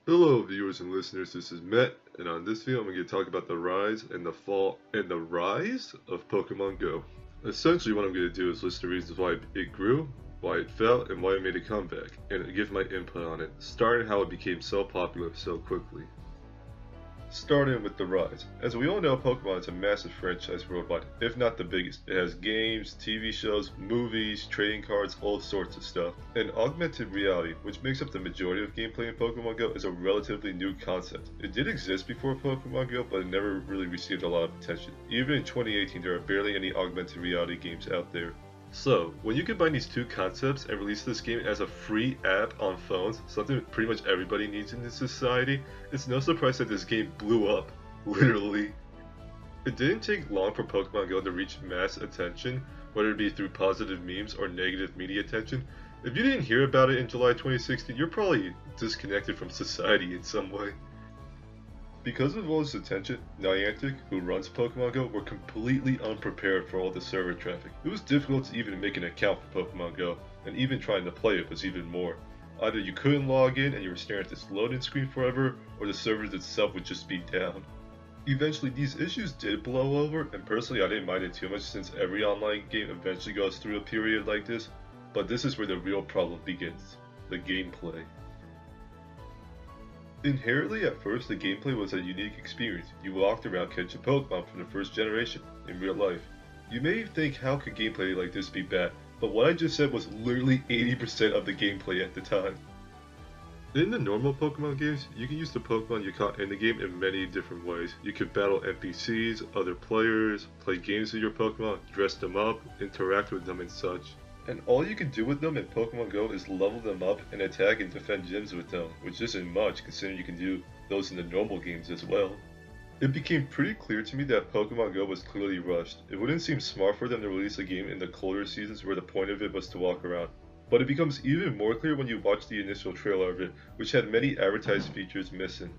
Hello viewers and listeners, this is Matt, and on this video I'm going to talk about the rise and the fall and the rise of Pokemon Go. Essentially what I'm going to do is list the reasons why it grew, why it fell, and why it made a comeback, and give my input on it, starting how it became so popular so quickly. Starting with the rise. As we all know, Pokemon is a massive franchise worldwide, if not the biggest. It has games, TV shows, movies, trading cards, all sorts of stuff. And augmented reality, which makes up the majority of gameplay in Pokemon Go, is a relatively new concept. It did exist before Pokemon Go, but it never really received a lot of attention. Even in 2018, there are barely any augmented reality games out there. So, when you combine these two concepts and release this game as a free app on phones, something pretty much everybody needs in this society, it's no surprise that this game blew up. Literally. It didn't take long for Pokemon Go to reach mass attention, whether it be through positive memes or negative media attention. If you didn't hear about it in July 2016, you're probably disconnected from society in some way. Because of all this attention, Niantic, who runs Pokemon Go, were completely unprepared for all the server traffic. It was difficult to even make an account for Pokemon Go, and even trying to play it was even more. Either you couldn't log in and you were staring at this loading screen forever, or the servers itself would just be down. Eventually these issues did blow over, and personally I didn't mind it too much since every online game eventually goes through a period like this, but this is where the real problem begins: the gameplay. Inherently, at first, the gameplay was a unique experience. You walked around catching Pokemon from the first generation, in real life. You may think, how could gameplay like this be bad? But what I just said was literally 80% of the gameplay at the time. In the normal Pokemon games, you can use the Pokemon you caught in the game in many different ways. You could battle NPCs, other players, play games with your Pokemon, dress them up, interact with them and such. And all you can do with them in Pokemon Go is level them up and attack and defend gyms with them, which isn't much considering you can do those in the normal games as well. It became pretty clear to me that Pokemon Go was clearly rushed. It wouldn't seem smart for them to release a game in the colder seasons where the point of it was to walk around. But it becomes even more clear when you watch the initial trailer of it, which had many advertised features missing.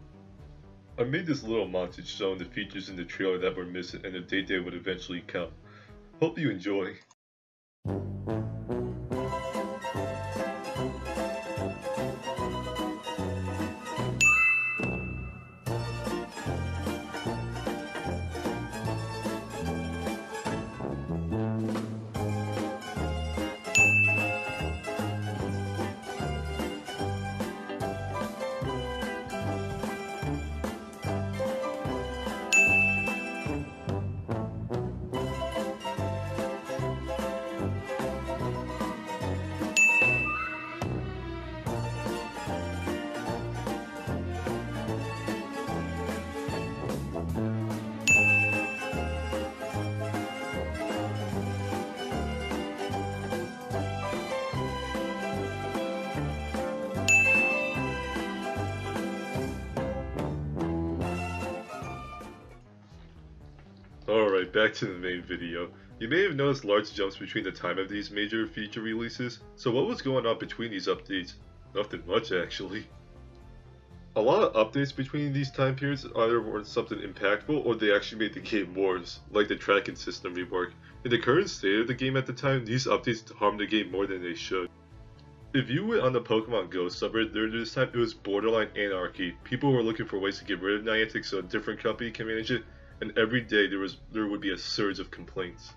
I made this little montage showing the features in the trailer that were missing and the date they would eventually come. Hope you enjoy. Alright, back to the main video. You may have noticed large jumps between the time of these major feature releases. So what was going on between these updates? Nothing much actually. A lot of updates between these time periods either were something impactful or they actually made the game worse, like the tracking system rework. In the current state of the game at the time, these updates harmed the game more than they should. If you went on the Pokemon Go subreddit during this time, it was borderline anarchy. People were looking for ways to get rid of Niantic so a different company can manage it, and every day there would be a surge of complaints.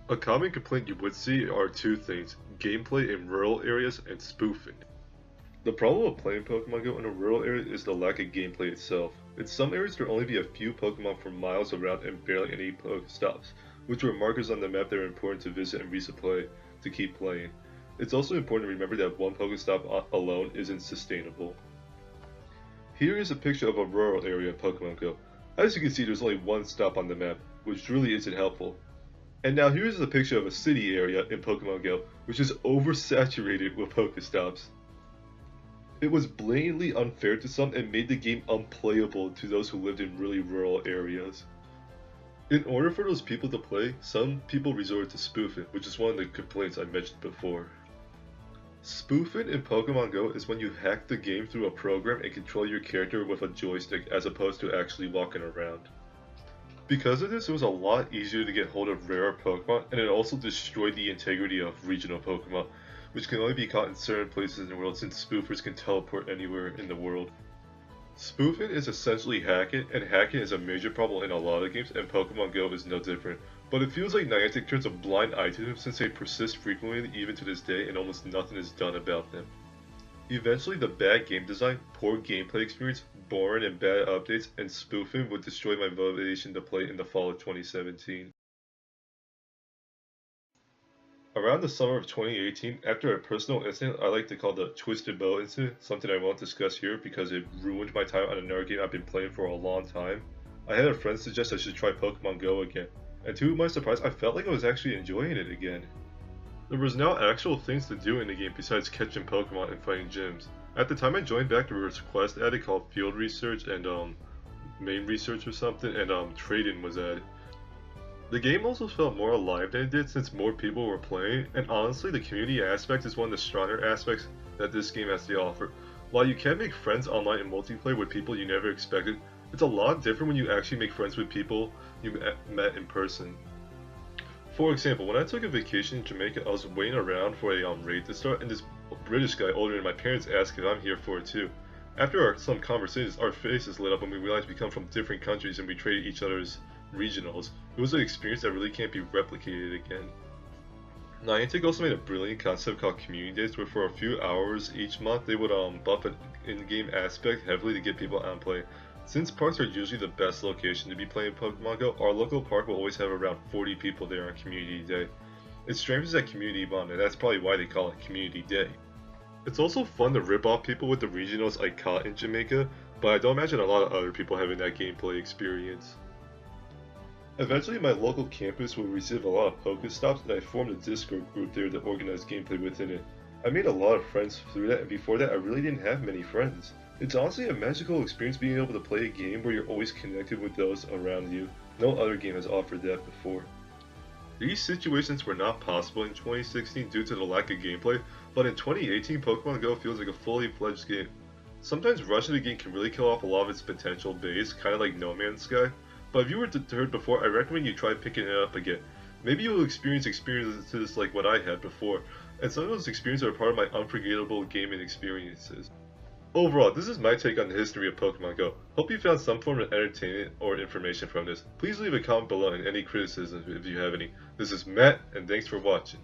A common complaint you would see are two things: gameplay in rural areas and spoofing. The problem with playing Pokemon Go in a rural area is the lack of gameplay itself. In some areas there will only be a few Pokemon for miles around and barely any Pokestops, which were markers on the map that are important to visit and resupply to keep playing. It's also important to remember that one Pokestop alone isn't sustainable. Here is a picture of a rural area of Pokemon Go. As you can see, there's only one stop on the map, which really isn't helpful. And now here's a picture of a city area in Pokemon Go, which is oversaturated with Pokestops. It was blatantly unfair to some and made the game unplayable to those who lived in really rural areas. In order for those people to play, some people resorted to spoofing, which is one of the complaints I mentioned before. Spoofing in Pokemon Go is when you hack the game through a program and control your character with a joystick as opposed to actually walking around. Because of this, it was a lot easier to get hold of rare Pokemon, and it also destroyed the integrity of regional Pokemon, which can only be caught in certain places in the world since spoofers can teleport anywhere in the world. Spoofing is essentially hacking, and hacking is a major problem in a lot of games, and Pokemon Go is no different. But it feels like Niantic turns a blind eye to them since they persist frequently even to this day and almost nothing is done about them. Eventually, the bad game design, poor gameplay experience, boring and bad updates, and spoofing would destroy my motivation to play in the fall of 2017. Around the summer of 2018, after a personal incident I like to call the Twisted Bow incident, something I won't discuss here because it ruined my time on another game I've been playing for a long time, I had a friend suggest I should try Pokemon Go again, and to my surprise I felt like I was actually enjoying it again. There was now actual things to do in the game besides catching Pokemon and fighting gyms. At the time I joined back, there was a quest added called Field Research and Main Research or something, and Trading was added. The game also felt more alive than it did since more people were playing, and honestly the community aspect is one of the stronger aspects that this game has to offer. While you can make friends online in multiplayer with people you never expected, it's a lot different when you actually make friends with people you met in person. For example, when I took a vacation in Jamaica, I was waiting around for a raid to start, and this British guy older than my parents asked if I'm here for it too. After some conversations, our faces lit up when we realized we come from different countries and we traded each other's regionals. It was an experience that really can't be replicated again. Niantic also made a brilliant concept called Community Days, where for a few hours each month they would buff an in-game aspect heavily to get people out and play. Since parks are usually the best location to be playing Pokemon Go, our local park will always have around 40 people there on Community Day. It strengthens that community bond, and that's probably why they call it Community Day. It's also fun to rip off people with the regionals I caught in Jamaica, but I don't imagine a lot of other people having that gameplay experience. Eventually my local campus will receive a lot of Pokestops, and I formed a Discord group there to organize gameplay within it. I made a lot of friends through that, and before that I really didn't have many friends. It's honestly a magical experience being able to play a game where you're always connected with those around you. No other game has offered that before. These situations were not possible in 2016 due to the lack of gameplay, but in 2018 Pokemon Go feels like a fully fledged game. Sometimes rushing the game can really kill off a lot of its potential base, kinda like No Man's Sky, but if you were deterred before, I recommend you try picking it up again. Maybe you will experiences like what I had before, and some of those experiences are part of my unforgettable gaming experiences. Overall, this is my take on the history of Pokemon Go. Hope you found some form of entertainment or information from this. Please leave a comment below and any criticisms if you have any. This is Matt, and thanks for watching.